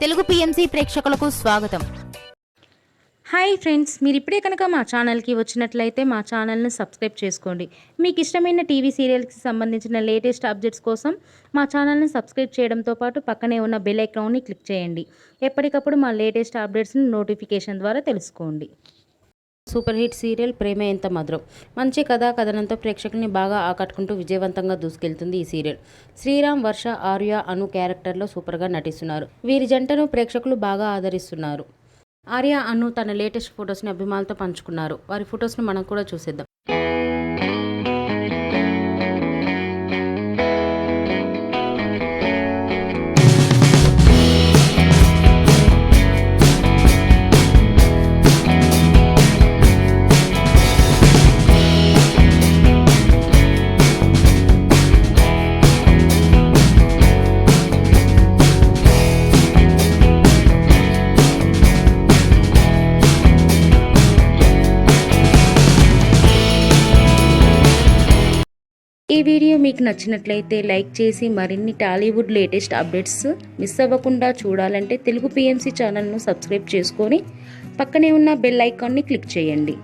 Telugu PMC ప్రేక్షకులకు స్వాగతం. Hi friends, మీరు ఇప్పుడే కనుక మా ఛానల్కి వచ్చినట్లయితే మా ఛానల్ని సబ్స్క్రైబ్ చేసుకోండి. మీకు ఇష్టమైన టీవీ సీరియల్కి సంబంధించిన లేటెస్ట్ అప్డేట్స్ కోసం మా ఛానల్ని సబ్స్క్రైబ్ చేయడంతో పాటు పక్కనే ఉన్న బెల్ ఐకాన్ని క్లిక్ చేయండి. ఎప్పటికప్పుడు మా లేటెస్ట్ అప్డేట్స్ని నోటిఫికేషన్ ద్వారా తెలుసుకోండి. సూపర్ హిట్ సీరియల్ ప్రేమ ఎంత మధురం. మంచి కథనంతో ప్రేక్షకుల్ని బాగా ఆకట్టుకుంటూ విజయవంతంగా దూసుకెళ్తుంది ఈ సీరియల్. శ్రీరామ్, వర్ష, ఆర్య, అను క్యారెక్టర్లో సూపర్గా నటిస్తున్నారు. వీరి జంటను ప్రేక్షకులు బాగా ఆదరిస్తున్నారు. ఆర్య, అను తన లేటెస్ట్ ఫొటోస్ని అభిమానులతో పంచుకున్నారు. వారి ఫొటోస్ని మనం కూడా చూసేద్దాం. ఈ వీడియో మీకు నచ్చినట్లయితే లైక్ చేసి మరిన్ని టాలీవుడ్ లేటెస్ట్ అప్డేట్స్ మిస్ అవ్వకుండా చూడాలంటే తెలుగు పిఎంసి ఛానల్ను సబ్స్క్రైబ్ చేసుకొని పక్కనే ఉన్న బెల్ ఐకాన్ని క్లిక్ చేయండి.